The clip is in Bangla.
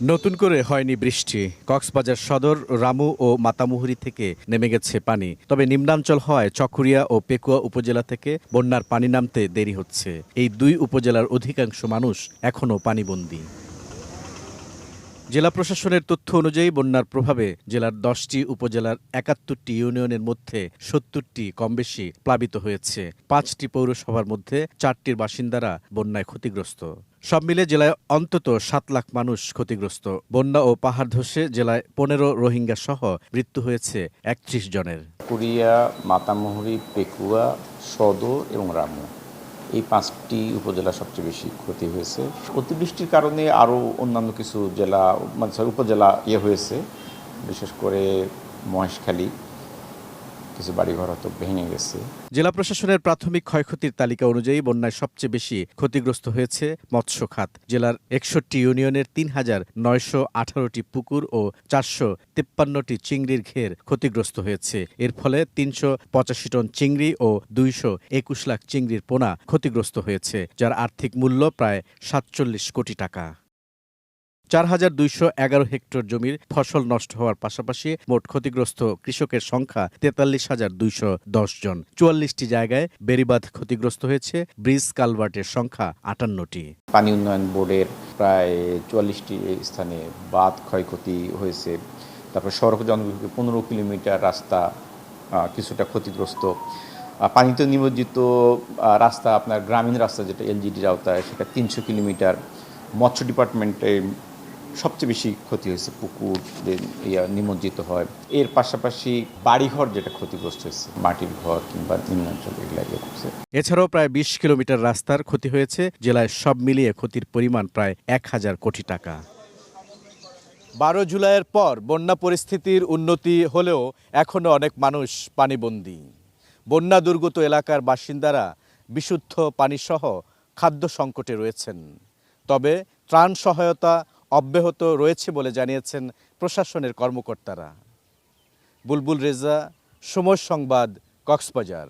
নতুন করে হয়নি বৃষ্টি। কক্সবাজার সদর, রামু ও মাতামুহুরী থেকে নেমে গেছে পানি। তবে নিম্নাঞ্চল হওয়ায় চকরিয়া ও পেকুয়া উপজেলা থেকে বন্যার পানি নামতে দেরি হচ্ছে। এই দুই উপজেলার অধিকাংশ মানুষ এখনও পানিবন্দী। জেলা প্রশাসনের তথ্য অনুযায়ী বন্যার প্রভাবে জেলার ১০টি উপজেলার ৭১টি ইউনিয়নের মধ্যে ৭০টি কমবেশি প্লাবিত হয়েছে। ৫টি পৌরসভার মধ্যে ৪টির বাসিন্দারা বন্যায় ক্ষতিগ্রস্ত। সব মিলে জেলায় অন্তত ৭ লাখ মানুষ ক্ষতিগ্রস্ত। বন্যা ও পাহাড় ধসে জেলায় ১৫ রোহিঙ্গা সহ মৃত্যু হয়েছে ৩১ জনের। কুরিয়া, মাতামুহুরী, পেকুয়া, সদর এবং রামু এই ৫টি উপজেলা সবচেয়ে বেশি ক্ষতি হয়েছে। অতিবৃষ্টির কারণে আরও অন্যান্য কিছু জেলা উপজেলা হয়েছে, বিশেষ করে মহেশখালী কিছু বাড়িঘর হয়তো ভেঙে গেছে। জেলা প্রশাসনের প্রাথমিক ক্ষয়ক্ষতির তালিকা অনুযায়ী বন্যায় সবচেয়ে বেশি ক্ষতিগ্রস্ত হয়েছে মৎস্য খাত। জেলার ৬১ ইউনিয়নের ৩,৯১৮টি পুকুর ও ৪৫৩টি চিংড়ির ঘের ক্ষতিগ্রস্ত হয়েছে। এর ফলে ৩৮৫ টন চিংড়ি ও ২২১ লাখ চিংড়ির পোনা ক্ষতিগ্রস্ত হয়েছে, যার আর্থিক মূল্য প্রায় ৪৭ কোটি টাকা। ৪,২১১ হেক্টর জমির ফসল নষ্ট হওয়ার পাশাপাশি মোট ক্ষতিগ্রস্ত কৃষকের সংখ্যা ৪৩,২১০ জন। ৪৪টি জায়গায় বেড়িবাঁধ ক্ষতিগ্রস্ত হয়েছে, ব্রিজ কালভার্টের সংখ্যা ৫৮টি। পানি উন্নয়ন বোর্ডের প্রায় ৪৪টি স্থানে বাঁধ ক্ষয়ক্ষতি হয়েছে। তারপর সড়ক জনবিভাগে ১৫ কিলোমিটার রাস্তা কিছুটা ক্ষতিগ্রস্ত। পানিতে নিমজ্জিত রাস্তা, আপনার গ্রামীণ রাস্তা যেটা এলজিডির আওতায়, সেটা ৩০০ কিলোমিটার। মৎস্য ডিপার্টমেন্টে সবচেয়ে বেশি ক্ষতি হয়েছে, পুকুর নিমজ্জিত হয়। এর পাশাপাশি বাড়িঘর যেটা ক্ষতিগ্রস্ত হয়েছে, মাটির ঘর কিংবা নিম্নাঞ্চল এগুলো করছে। এছাড়াও প্রায় ২০ কিলোমিটার রাস্তার ক্ষতি হয়েছে। জেলায় সব মিলিয়ে ক্ষতির পরিমাণ প্রায় ১,০০০ কোটি টাকা। ১২ জুলাইয়ের পর বন্যা পরিস্থিতির উন্নতি হলেও এখনও অনেক মানুষ পানিবন্দী। বন্যা দুর্গত এলাকার বাসিন্দারা বিশুদ্ধ পানিসহ খাদ্য সংকটে রয়েছেন। তবে ত্রাণ সহায়তা অব্যাহত রয়েছে বলে জানিয়েছেন প্রশাসনের কর্মকর্তারা। বুলবুল রেজা, সময় সংবাদ, কক্সবাজার।